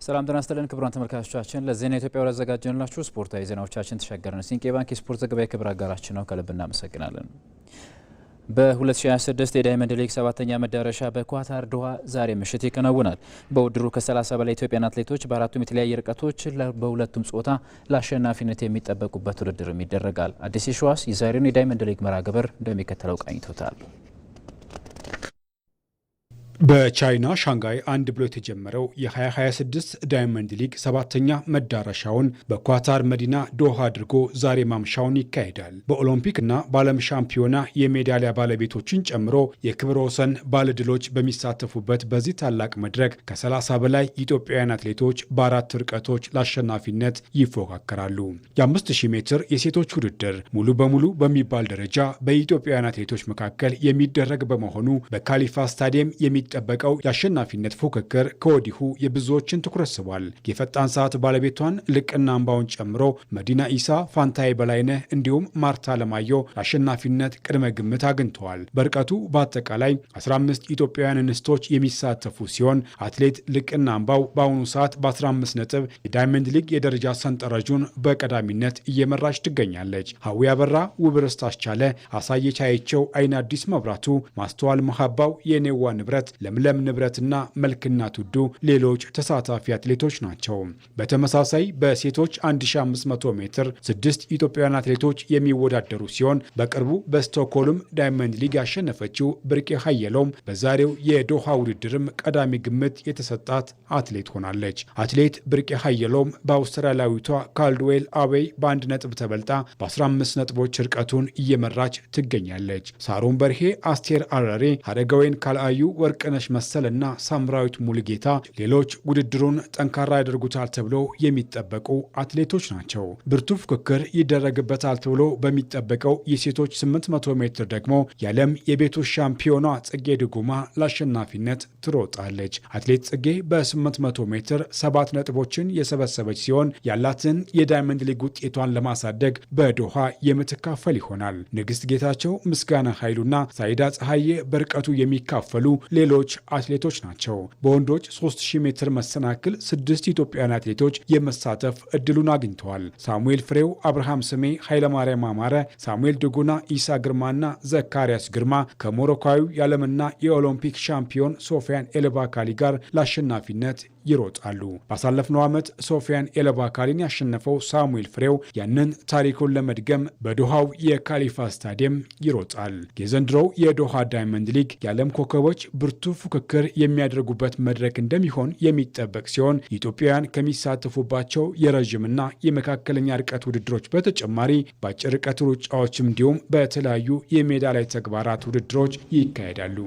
ሰላም ጤና ይስጥልን ክቡራን ተመልካቾቻችን፣ ለዜና ኢትዮጵያ ወዳዘጋጀንላችሁ ስፖርታዊ ዜናዎቻችን ተሻገርን። ሲንቄ ባንክ የስፖርት ዘገባ የክብር አጋራችን ነው። ከልብ እናመሰግናለን። በ2026 የዳይመንድ ሊግ 7ኛ መዳረሻ በኳታር ዶሃ ዛሬ ምሽት ይከናወናል። በውድድሩ ከ30 በላይ ኢትዮጵያን አትሌቶች በአራቱም የተለያየ ርቀቶች በሁለቱም ጾታ ለአሸናፊነት የሚጠበቁበት ውድድርም ይደረጋል። አዲስ ሸዋስ የዛሬውን የዳይመንድ ሊግ መርሃ ግብር እንደሚከተለው ቃኝቶታል። በቻይና ሻንጋይ አንድ ብሎ የተጀመረው የ2026 ዳይመንድ ሊግ 7ኛ መዳረሻውን በኳታር መዲና ዶሃ አድርጎ ዛሬ ማምሻውን ይካሄዳል። በኦሎምፒክና በዓለም ሻምፒዮና የሜዳሊያ ባለቤቶችን ጨምሮ የክብረ ወሰን ባለድሎች በሚሳተፉበት በዚህ ታላቅ መድረክ ከ30 በላይ ኢትዮጵያውያን አትሌቶች በአራት ርቀቶች ለአሸናፊነት ይፎካከራሉ። የ5000 ሜትር የሴቶች ውድድር ሙሉ በሙሉ በሚባል ደረጃ በኢትዮጵያውያን አትሌቶች መካከል የሚደረግ በመሆኑ በካሊፋ ስታዲየም የሚጠበቀው የአሸናፊነት ፉክክር ከወዲሁ የብዙዎችን ትኩረት ስቧል። የፈጣን ሰዓት ባለቤቷን ልቅና አምባውን ጨምሮ መዲና ኢሳ፣ ፋንታዬ በላይነህ እንዲሁም ማርታ ለማየሁ ለአሸናፊነት ቅድመ ግምት አግኝተዋል። በርቀቱ በአጠቃላይ 15 ኢትዮጵያውያን እንስቶች የሚሳተፉ ሲሆን አትሌት ልቅና አምባው በአሁኑ ሰዓት በ15 ነጥብ የዳይመንድ ሊግ የደረጃ ሰንጠረዡን በቀዳሚነት እየመራች ትገኛለች። ሀዊ አበራ፣ ውብርስት አስቻለ፣ አሳየች አየቸው፣ አይን አዲስ መብራቱ፣ ማስተዋል መሀባው፣ የኔዋ ንብረት፣ ለምለም ንብረትና መልክና ቱዱ ሌሎች ተሳታፊ አትሌቶች ናቸው። በተመሳሳይ በሴቶች 1500 ሜትር 6 ኢትዮጵያውያን አትሌቶች የሚወዳደሩ ሲሆን በቅርቡ በስቶክሆልም ዳይመንድ ሊግ ያሸነፈችው ብርቄ ሀየሎም በዛሬው የዶሃ ውድድርም ቀዳሚ ግምት የተሰጣት አትሌት ሆናለች። አትሌት ብርቄ ሀየሎም በአውስትራሊያዊቷ ካልድዌል አቤይ በ1 ነጥብ ተበልጣ በ15 ነጥቦች ርቀቱን እየመራች ትገኛለች። ሳሮን በርሄ፣ አስቴር አረሬ፣ ሀረጋዌን ካልአዩ፣ ወርቅነሽ መሰልና ሳምራዊት ሙሉጌታ ሌሎች ውድድሩን ጠንካራ ያደርጉታል ተብሎ የሚጠበቁ አትሌቶች ናቸው። ብርቱ ፍክክር ይደረግበታል ተብሎ በሚጠበቀው የሴቶች 800 ሜትር ደግሞ የዓለም የቤቶች ሻምፒዮኗ ጽጌ ድጉማ ለአሸናፊነት ትሮጣለች። አትሌት ጽጌ በ800 ሜትር 7 ነጥቦችን የሰበሰበች ሲሆን ያላትን የዳይመንድ ሊግ ውጤቷን ለማሳደግ በዶሃ የምትካፈል ይሆናል። ንግስት ጌታቸው፣ ምስጋና ኃይሉና ሳይዳ ፀሐዬ በርቀቱ የሚካፈሉ ሌሎች አትሌቶች ናቸው። በወንዶች 3000 ሜትር መሰናክል 6 ኢትዮጵያውያን አትሌቶች የመሳተፍ እድሉን አግኝተዋል። ሳሙኤል ፍሬው፣ አብርሃም ስሜ፣ ኃይለማርያም አማረ፣ ሳሙኤል ድጉና፣ ኢሳ ግርማና ዘካሪያስ ግርማ ከሞሮካዊው የዓለምና የኦሎምፒክ ሻምፒዮን ሶፊያን ኤልባካሊ ጋር ለአሸናፊነት ይሮጣሉ። ባሳለፍነው ዓመት ሶፊያን ኤልባካሊን ያሸነፈው ሳሙኤል ፍሬው ያንን ታሪኩን ለመድገም በዶሃው የካሊፋ ስታዲየም ይሮጣል። የዘንድሮው የዶሃ ዳይመንድ ሊግ የዓለም ኮከቦች ብርቱ ፉክክር የሚያደርጉበት መድረክ እንደሚሆን የሚጠበቅ ሲሆን ኢትዮጵያውያን ከሚሳተፉባቸው የረዥምና የመካከለኛ ርቀት ውድድሮች በተጨማሪ በአጭር ርቀት ሩጫዎችም እንዲሁም በተለያዩ የሜዳ ላይ ተግባራት ውድድሮች ይካሄዳሉ።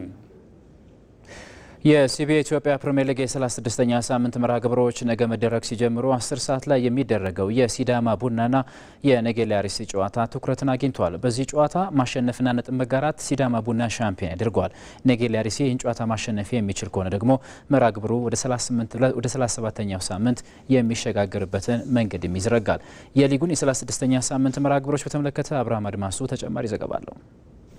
የሲቢኤ ኢትዮጵያ ፕሪሚየር ሊግ የ36ኛ ሳምንት መርሃ ግብሮች ነገ መደረግ ሲጀምሩ 10 ሰዓት ላይ የሚደረገው የሲዳማ ቡናና የነጌሌ አርሲ ጨዋታ ትኩረትን አግኝቷል። በዚህ ጨዋታ ማሸነፍና ነጥብ መጋራት ሲዳማ ቡና ሻምፒዮን ያደርገዋል። ነጌሌ አርሲ ይህን ጨዋታ ማሸነፍ የሚችል ከሆነ ደግሞ መርሃ ግብሩ ወደ 37ኛው ሳምንት የሚሸጋገርበትን መንገድም ይዘረጋል። የሊጉን የ36ኛ ሳምንት መርሃ ግብሮች በተመለከተ አብርሃም አድማሱ ተጨማሪ ዘገባ አለው።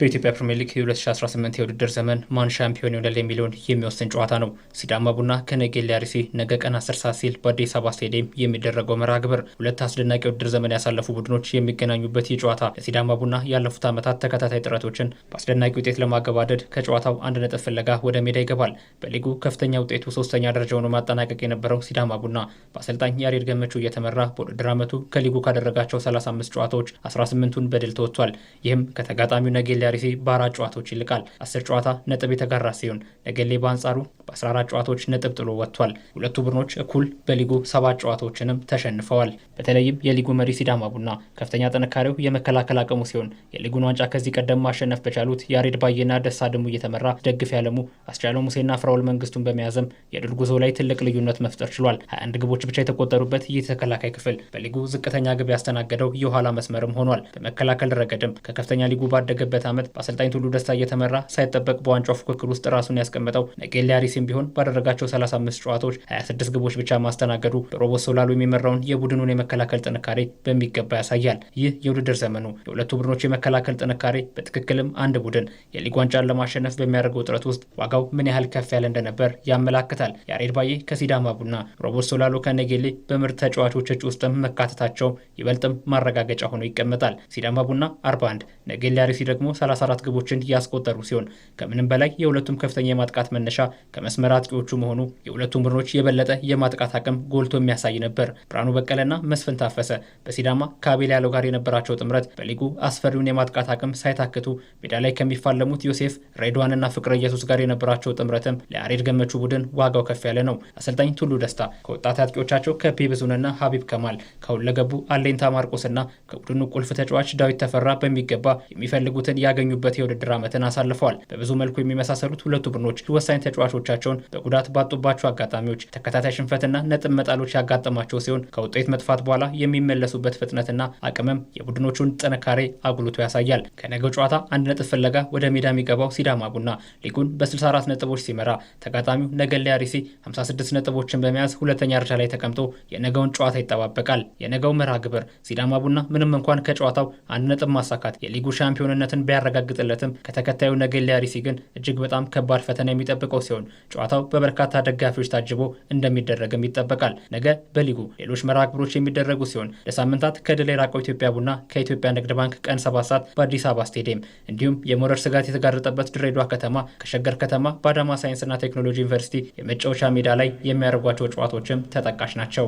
በኢትዮጵያ ፕሪሚየር ሊግ የ2018 የውድድር ዘመን ማን ሻምፒዮን ይሆናል የሚለውን የሚወስን ጨዋታ ነው። ሲዳማ ቡና ከነጌሌ አርሲ ነገ ቀን 10 ሰዓት ሲል በአዲስ አበባ ስቴዲየም የሚደረገው መርሃ ግብር ሁለት አስደናቂ የውድድር ዘመን ያሳለፉ ቡድኖች የሚገናኙበት ይህ ጨዋታ ለሲዳማ ቡና ያለፉት ዓመታት ተከታታይ ጥረቶችን በአስደናቂ ውጤት ለማገባደድ ከጨዋታው 1 ነጥብ ፍለጋ ወደ ሜዳ ይገባል። በሊጉ ከፍተኛ ውጤቱ 3ኛ ደረጃ ሆኖ ማጠናቀቅ የነበረው ሲዳማ ቡና በአሰልጣኝ ያሬድ ገመቹ እየተመራ በውድድር ዓመቱ ከሊጉ ካደረጋቸው 35 ጨዋታዎች 18ቱን በድል ተወጥቷል። ይህም ከተጋጣሚው ነጌሌ አርሲ በ4 ጨዋታዎች ይልቃል። 10 ጨዋታ ነጥብ የተጋራ ሲሆን ነጌሌ በአንጻሩ በ14 ጨዋታዎች ነጥብ ጥሎ ወጥቷል። ሁለቱ ቡድኖች እኩል በሊጉ 7 ጨዋታዎችንም ተሸንፈዋል። በተለይም የሊጉ መሪ ሲዳማ ቡና ከፍተኛ ጥንካሬው የመከላከል አቅሙ ሲሆን የሊጉን ዋንጫ ከዚህ ቀደም ማሸነፍ በቻሉት ያሬድ ባየና ደሳ ድሙ እየተመራ ደግፍ ያለሙ አስቻለው ሙሴና ፍራውል መንግስቱን በመያዝም የድል ጉዞ ላይ ትልቅ ልዩነት መፍጠር ችሏል። 21 ግቦች ብቻ የተቆጠሩበት ይህ ተከላካይ ክፍል በሊጉ ዝቅተኛ ግብ ያስተናገደው የኋላ መስመርም ሆኗል። በመከላከል ረገድም ከከፍተኛ ሊጉ ባደገበት ዓመት ዓመት በአሰልጣኝ ቱሉ ደስታ እየተመራ ሳይጠበቅ በዋንጫው ፉክክር ውስጥ ራሱን ያስቀመጠው ነጌሌ አርሲም ቢሆን ባደረጋቸው 35 ጨዋታዎች 26 ግቦች ብቻ ማስተናገዱ በሮቦት ሶላሎ የሚመራውን የቡድኑን የመከላከል ጥንካሬ በሚገባ ያሳያል። ይህ የውድድር ዘመኑ የሁለቱ ቡድኖች የመከላከል ጥንካሬ በትክክልም አንድ ቡድን የሊግ ዋንጫን ለማሸነፍ በሚያደርገው ጥረት ውስጥ ዋጋው ምን ያህል ከፍ ያለ እንደነበር ያመላክታል። ያሬድ ባዬ ከሲዳማ ቡና፣ ሮቦት ሶላሎ ከነጌሌ በምርጥ ተጫዋቾች ውስጥም መካተታቸው ይበልጥም ማረጋገጫ ሆኖ ይቀመጣል። ሲዳማ ቡና 41፣ ነጌሌ አርሲ ደግሞ 34 ግቦችን ያስቆጠሩ ሲሆን ከምንም በላይ የሁለቱም ከፍተኛ የማጥቃት መነሻ ከመስመር አጥቂዎቹ መሆኑ የሁለቱም ቡድኖች የበለጠ የማጥቃት አቅም ጎልቶ የሚያሳይ ነበር። ብርሃኑ በቀለና መስፍን ታፈሰ በሲዳማ ከአቤል ያለው ጋር የነበራቸው ጥምረት በሊጉ አስፈሪውን የማጥቃት አቅም ሳይታክቱ ሜዳ ላይ ከሚፋለሙት ዮሴፍ ሬድዋንና ፍቅረ ኢየሱስ ጋር የነበራቸው ጥምረትም ለያሬድ ገመቹ ቡድን ዋጋው ከፍ ያለ ነው። አሰልጣኝ ቱሉ ደስታ ከወጣት አጥቂዎቻቸው ከፒብዙንና ሀቢብ ከማል ከሁለገቡ አሌንታ ማርቆስና ከቡድኑ ቁልፍ ተጫዋች ዳዊት ተፈራ በሚገባ የሚፈልጉትን ያገኙበት የውድድር ዓመትን አሳልፈዋል። በብዙ መልኩ የሚመሳሰሉት ሁለቱ ቡድኖች ወሳኝ ተጫዋቾቻቸውን በጉዳት ባጡባቸው አጋጣሚዎች ተከታታይ ሽንፈትና ነጥብ መጣሎች ያጋጠማቸው ሲሆን ከውጤት መጥፋት በኋላ የሚመለሱበት ፍጥነትና አቅምም የቡድኖቹን ጥንካሬ አጉልቶ ያሳያል። ከነገው ጨዋታ አንድ ነጥብ ፍለጋ ወደ ሜዳ የሚገባው ሲዳማ ቡና ሊጉን በ64 ነጥቦች ሲመራ ተጋጣሚው ነጌሌ አርሲ 56 ነጥቦችን በመያዝ ሁለተኛ ደረጃ ላይ ተቀምጦ የነገውን ጨዋታ ይጠባበቃል። የነገው መርሃ ግብር ሲዳማ ቡና ምንም እንኳን ከጨዋታው አንድ ነጥብ ማሳካት የሊጉ ሻምፒዮንነትን ቢያረጋግጥለትም ከተከታዩ ነጌሌ አርሲ ግን እጅግ በጣም ከባድ ፈተና የሚጠብቀው ሲሆን ጨዋታው በበርካታ ደጋፊዎች ታጅቦ እንደሚደረግም ይጠበቃል። ነገ በሊጉ ሌሎች መርሃ ግብሮች የሚደረጉ ሲሆን ለሳምንታት ከድል የራቀው ኢትዮጵያ ቡና ከኢትዮጵያ ንግድ ባንክ ቀን 7 ሰዓት በአዲስ አበባ ስቴዲየም እንዲሁም የመውረድ ስጋት የተጋረጠበት ድሬዳዋ ከተማ ከሸገር ከተማ በአዳማ ሳይንስና ቴክኖሎጂ ዩኒቨርሲቲ የመጫወቻ ሜዳ ላይ የሚያደርጓቸው ጨዋታዎችም ተጠቃሽ ናቸው።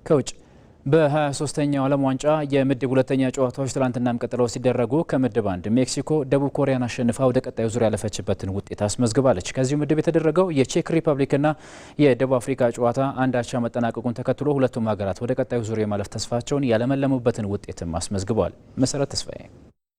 ከውጭ በ23ኛው ዓለም ዋንጫ የምድብ ሁለተኛ ጨዋታዎች ትላንትናም ቀጥለው ሲደረጉ ከምድብ አንድ ሜክሲኮ ደቡብ ኮሪያን አሸንፋ ወደ ቀጣዩ ዙር ያለፈችበትን ውጤት አስመዝግባለች። ከዚሁ ምድብ የተደረገው የቼክ ሪፐብሊክና የደቡብ አፍሪካ ጨዋታ አንድ አቻ መጠናቀቁን ተከትሎ ሁለቱም ሀገራት ወደ ቀጣዩ ዙር የማለፍ ተስፋቸውን ያለመለሙበትን ውጤትም አስመዝግበዋል። መሰረት ተስፋዬ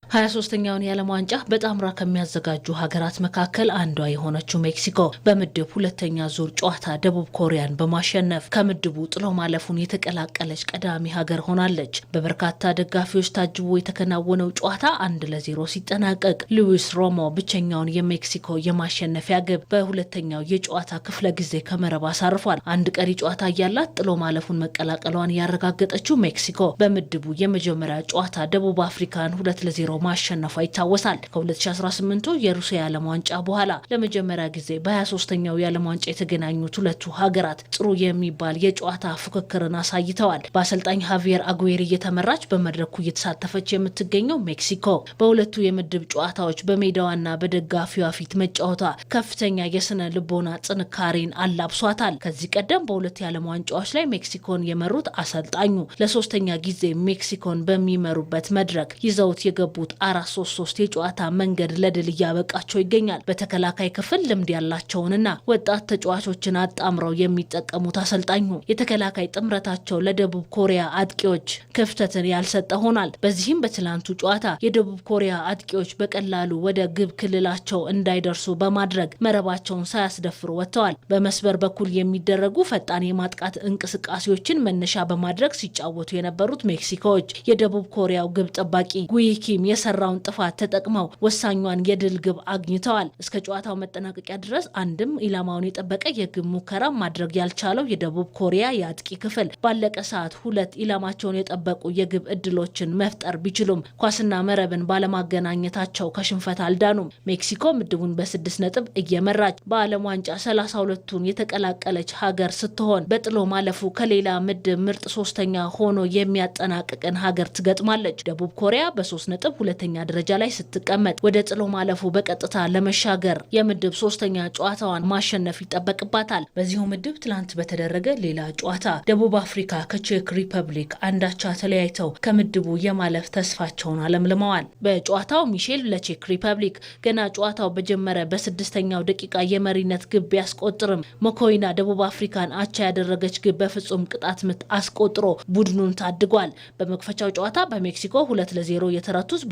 23ኛውን የዓለም ዋንጫ በጣምራ ከሚያዘጋጁ ሀገራት መካከል አንዷ የሆነችው ሜክሲኮ በምድብ ሁለተኛ ዙር ጨዋታ ደቡብ ኮሪያን በማሸነፍ ከምድቡ ጥሎ ማለፉን የተቀላቀለች ቀዳሚ ሀገር ሆናለች። በበርካታ ደጋፊዎች ታጅቦ የተከናወነው ጨዋታ 1-0 ሲጠናቀቅ ሉዊስ ሮሞ ብቸኛውን የሜክሲኮ የማሸነፊያ ግብ በሁለተኛው የጨዋታ ክፍለ ጊዜ ከመረብ አሳርፏል። አንድ ቀሪ ጨዋታ እያላት ጥሎ ማለፉን መቀላቀሏን ያረጋገጠችው ሜክሲኮ በምድቡ የመጀመሪያ ጨዋታ ደቡብ አፍሪካን 2-0 ማሸነፏ ይታወሳል። ከ2018 የሩሲያ የዓለም ዋንጫ በኋላ ለመጀመሪያ ጊዜ በ23ኛው የዓለም ዋንጫ የተገናኙት ሁለቱ ሀገራት ጥሩ የሚባል የጨዋታ ፉክክርን አሳይተዋል። በአሰልጣኝ ሃቪየር አጉዌሪ እየተመራች በመድረኩ እየተሳተፈች የምትገኘው ሜክሲኮ በሁለቱ የምድብ ጨዋታዎች በሜዳዋና በደጋፊዋ ፊት መጫወቷ ከፍተኛ የስነ ልቦና ጥንካሬን አላብሷታል። ከዚህ ቀደም በሁለት የዓለም ዋንጫዎች ላይ ሜክሲኮን የመሩት አሰልጣኙ ለሶስተኛ ጊዜ ሜክሲኮን በሚመሩበት መድረክ ይዘውት የገቡ 4-3-3 የጨዋታ መንገድ ለድል እያበቃቸው ይገኛል። በተከላካይ ክፍል ልምድ ያላቸውንና ወጣት ተጫዋቾችን አጣምረው የሚጠቀሙት አሰልጣኙ የተከላካይ ጥምረታቸው ለደቡብ ኮሪያ አጥቂዎች ክፍተትን ያልሰጠ ሆኗል። በዚህም በትላንቱ ጨዋታ የደቡብ ኮሪያ አጥቂዎች በቀላሉ ወደ ግብ ክልላቸው እንዳይደርሱ በማድረግ መረባቸውን ሳያስደፍሩ ወጥተዋል። በመስበር በኩል የሚደረጉ ፈጣን የማጥቃት እንቅስቃሴዎችን መነሻ በማድረግ ሲጫወቱ የነበሩት ሜክሲኮዎች የደቡብ ኮሪያው ግብ ጠባቂ ጉይኪም የሰራውን ጥፋት ተጠቅመው ወሳኟን የድል ግብ አግኝተዋል። እስከ ጨዋታው መጠናቀቂያ ድረስ አንድም ኢላማውን የጠበቀ የግብ ሙከራ ማድረግ ያልቻለው የደቡብ ኮሪያ የአጥቂ ክፍል ባለቀ ሰዓት 2 ኢላማቸውን የጠበቁ የግብ እድሎችን መፍጠር ቢችሉም ኳስና መረብን ባለማገናኘታቸው ከሽንፈት አልዳኑም። ሜክሲኮ ምድቡን በ6 ነጥብ እየመራች በዓለም ዋንጫ 32ቱን የተቀላቀለች ሀገር ስትሆን በጥሎ ማለፉ ከሌላ ምድብ ምርጥ ሶስተኛ ሆኖ የሚያጠናቅቅን ሀገር ትገጥማለች። ደቡብ ኮሪያ በ3 ነጥብ ሁለተኛ ደረጃ ላይ ስትቀመጥ ወደ ጥሎ ማለፉ በቀጥታ ለመሻገር የምድብ ሶስተኛ ጨዋታዋን ማሸነፍ ይጠበቅባታል። በዚሁ ምድብ ትላንት በተደረገ ሌላ ጨዋታ ደቡብ አፍሪካ ከቼክ ሪፐብሊክ አንዳቻ ተለያይተው ከምድቡ የማለፍ ተስፋቸውን አለምልመዋል። በጨዋታው ሚሼል ለቼክ ሪፐብሊክ ገና ጨዋታው በጀመረ በ6ኛው ደቂቃ የመሪነት ግብ ቢያስቆጥርም ሞኮይና ደቡብ አፍሪካን አቻ ያደረገች ግብ በፍጹም ቅጣት ምት አስቆጥሮ ቡድኑን ታድጓል። በመክፈቻው ጨዋታ በሜክሲኮ 2-0 የተረቱት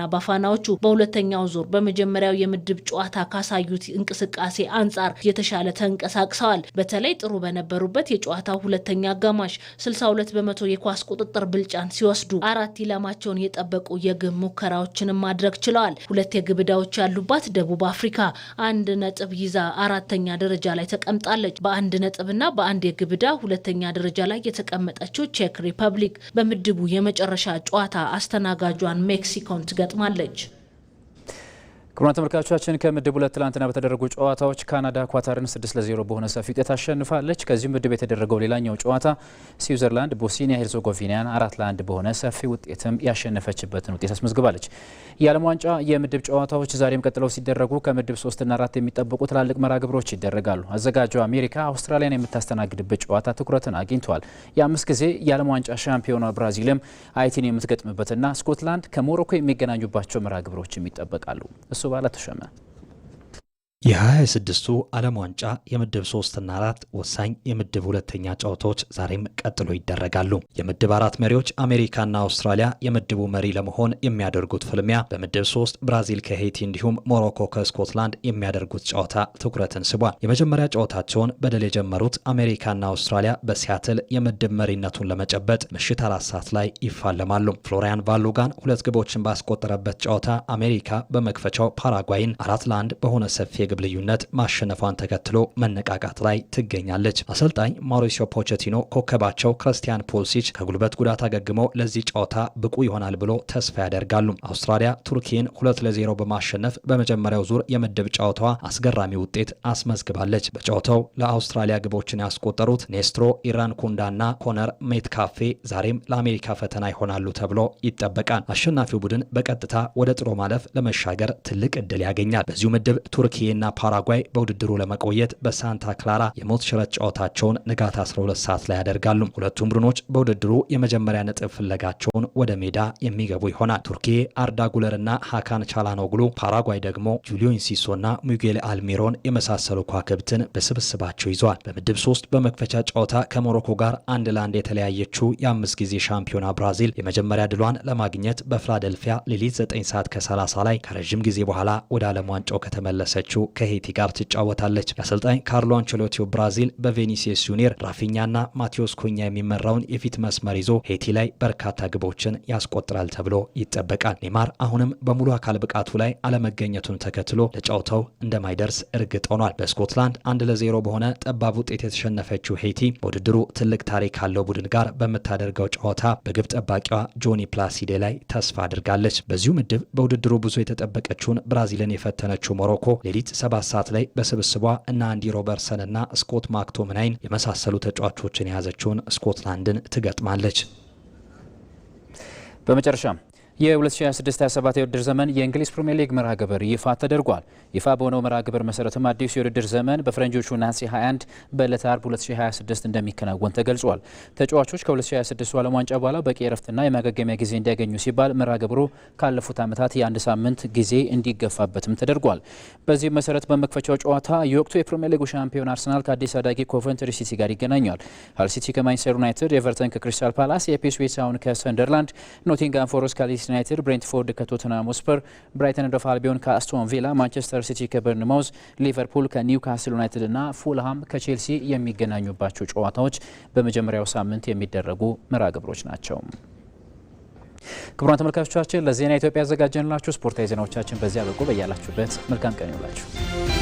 ባፋናዎቹ በሁለተኛው ዙር በመጀመሪያው የምድብ ጨዋታ ካሳዩት እንቅስቃሴ አንጻር የተሻለ ተንቀሳቅሰዋል። በተለይ ጥሩ በነበሩበት የጨዋታው ሁለተኛ አጋማሽ 62 በመቶ የኳስ ቁጥጥር ብልጫን ሲወስዱ 4 ኢላማቸውን የጠበቁ የግብ ሙከራዎችን ማድረግ ችለዋል። 2 የግብ ዕዳዎች ያሉባት ደቡብ አፍሪካ 1 ነጥብ ይዛ 4ኛ ደረጃ ላይ ተቀምጣለች። በ1 ነጥብና በ1 የግብ ዕዳ ሁለተኛ ደረጃ ላይ የተቀመጠችው ቼክ ሪፐብሊክ በምድቡ የመጨረሻ ጨዋታ አስተናጋጇን ሜክሲኮን ትገጥማለች። ክቡራን ተመልካቾቻችን ከምድብ 2 ትላንትና በተደረጉ ጨዋታዎች ካናዳ ኳታርን 6-0 በሆነ ሰፊ ውጤት አሸንፋለች። ከዚህ ምድብ የተደረገው ሌላኛው ጨዋታ ስዊዘርላንድ ቦስኒያ ሄርዞጎቪናን 4-1 በሆነ ሰፊ ውጤትም ያሸነፈችበትን ውጤት አስመዝግባለች። የዓለም ዋንጫ የምድብ ጨዋታዎች ዛሬም ቀጥለው ሲደረጉ ከምድብ 3 እና 4 የሚጠበቁ ትላልቅ መርሃ ግብሮች ይደረጋሉ። አዘጋጇ አሜሪካ አውስትራሊያን የምታስተናግድበት ጨዋታ ትኩረትን አግኝቷል። የ5 ጊዜ የዓለም ዋንጫ ሻምፒዮኗ ብራዚልም ሃይቲን የምትገጥምበትና ስኮትላንድ ከሞሮኮ የሚገናኙባቸው መርሃ ግብሮችም ይጠበቃሉ። እሱ ባለ ተሸመ የ26ቱ ዓለም ዋንጫ የምድብ 3 እና 4 ወሳኝ የምድብ ሁለተኛ ጨዋታዎች ዛሬም ቀጥሎ ይደረጋሉ። የምድብ 4 መሪዎች አሜሪካና አውስትራሊያ የምድቡ መሪ ለመሆን የሚያደርጉት ፍልሚያ፣ በምድብ 3 ብራዚል ከሄይቲ እንዲሁም ሞሮኮ ከስኮትላንድ የሚያደርጉት ጨዋታ ትኩረትን ስቧል። የመጀመሪያ ጨዋታቸውን በድል የጀመሩት አሜሪካና አውስትራሊያ በሲያትል የምድብ መሪነቱን ለመጨበጥ ምሽት 4 ሰዓት ላይ ይፋለማሉ። ፍሎሪያን ቫሉጋን 2 ግቦችን ባስቆጠረበት ጨዋታ አሜሪካ በመክፈቻው ፓራጓይን 4-1 በሆነ ሰፊ ግብ ልዩነት ማሸነፏን ተከትሎ መነቃቃት ላይ ትገኛለች። አሰልጣኝ ማውሪሲዮ ፖቼቲኖ ኮከባቸው ክርስቲያን ፑልሲች ከጉልበት ጉዳት አገግመው ለዚህ ጨዋታ ብቁ ይሆናል ብሎ ተስፋ ያደርጋሉ። አውስትራሊያ ቱርኪን 2-0 በማሸነፍ በመጀመሪያው ዙር የምድብ ጨዋታዋ አስገራሚ ውጤት አስመዝግባለች። በጨዋታው ለአውስትራሊያ ግቦችን ያስቆጠሩት ኔስትሮ ኢራንኩንዳና ኮነር ሜትካፌ ዛሬም ለአሜሪካ ፈተና ይሆናሉ ተብሎ ይጠበቃል። አሸናፊው ቡድን በቀጥታ ወደ ጥሎ ማለፍ ለመሻገር ትልቅ እድል ያገኛል። በዚሁ ምድብ ቱርኪ እና ፓራጓይ በውድድሩ ለመቆየት በሳንታ ክላራ የሞት ሽረት ጨዋታቸውን ንጋት 12 ሰዓት ላይ ያደርጋሉ። ሁለቱም ቡድኖች በውድድሩ የመጀመሪያ ነጥብ ፍለጋቸውን ወደ ሜዳ የሚገቡ ይሆናል። ቱርኪ አርዳ ጉለርና ሃካን ቻላኖግሉ፣ ፓራጓይ ደግሞ ጁሊዮ ኢንሲሶና ሚጌል አልሚሮን የመሳሰሉ ኳክብትን በስብስባቸው ይዘዋል። በምድብ 3 በመክፈቻ ጨዋታ ከሞሮኮ ጋር 1-1 የተለያየችው የ5 ጊዜ ሻምፒዮና ብራዚል የመጀመሪያ ድሏን ለማግኘት በፊላደልፊያ ሌሊት 9 ሰዓት ከ30 ላይ ከረዥም ጊዜ በኋላ ወደ ዓለም ዋንጫው ከተመለሰችው ከሄይቲ ጋር ትጫወታለች። የአሰልጣኝ ካርሎ አንቸሎቲው ብራዚል በቬኒሲየስ ጁኒየር፣ ራፊኛና ማቴዎስ ኩኛ የሚመራውን የፊት መስመር ይዞ ሄይቲ ላይ በርካታ ግቦችን ያስቆጥራል ተብሎ ይጠበቃል። ኔማር አሁንም በሙሉ አካል ብቃቱ ላይ አለመገኘቱን ተከትሎ ለጨዋታው እንደማይደርስ እርግጥ ሆኗል። በስኮትላንድ 1-0 በሆነ ጠባብ ውጤት የተሸነፈችው ሄይቲ በውድድሩ ትልቅ ታሪክ ካለው ቡድን ጋር በምታደርገው ጨዋታ በግብ ጠባቂዋ ጆኒ ፕላሲዴ ላይ ተስፋ አድርጋለች። በዚሁ ምድብ በውድድሩ ብዙ የተጠበቀችውን ብራዚልን የፈተነችው ሞሮኮ ሌሊት 7 ሰዓት ላይ በስብስቧ እና አንዲ ሮበርትሰን እና ስኮት ማክቶምናይን የመሳሰሉ ተጫዋቾችን የያዘችውን ስኮትላንድን ትገጥማለች። በመጨረሻም የ2026-27 የውድድር ዘመን የእንግሊዝ ፕሪሚየር ሊግ መርሃ ግብር ይፋ ተደርጓል። ይፋ በሆነው መርሃ ግብር መሰረትም አዲሱ የውድድር ዘመን በፈረንጆቹ ነሐሴ 21 በዕለተ አርብ 2026 እንደሚከናወን ተገልጿል። ተጫዋቾች ከ2026 ዓለም ዋንጫ በኋላ በቂ የረፍትና የማገገሚያ ጊዜ እንዲያገኙ ሲባል መርሃ ግብሩ ካለፉት ዓመታት የ1 ሳምንት ጊዜ እንዲገፋበትም ተደርጓል። በዚህ መሰረት በመክፈቻው ጨዋታ የወቅቱ የፕሪሚየር ሊጉ ሻምፒዮን አርሰናል ከአዲስ አዳጊ ኮቨንትሪ ሲቲ ጋር ይገናኛል። ሃል ሲቲ ከማንቸስተር ዩናይትድ፣ ኤቨርተን ከክሪስታል ፓላስ፣ የኢፕስዊች ታውን ከሰንደርላንድ፣ ኖቲንጋም ፎረስት ከሊድስ ዩናይትድ፣ ብሬንትፎርድ ከቶተንሃም ሆትስፐር፣ ብራይተን ኤንድ ሆቭ አልቢዮን ከአስቶን ቪላ፣ ማንቸስተር ሲቲ ከበርንማውዝ፣ ሊቨርፑል ከኒውካስል ዩናይትድ እና ፉልሃም ከቼልሲ የሚገናኙባቸው ጨዋታዎች በመጀመሪያው ሳምንት የሚደረጉ መርሃ ግብሮች ናቸው። ክቡራን ተመልካቾቻችን ለዜና ኢትዮጵያ ያዘጋጀንላችሁ ስፖርታዊ ዜናዎቻችን በዚያ በቁ። በያላችሁበት መልካም ቀን ይሁንላችሁ።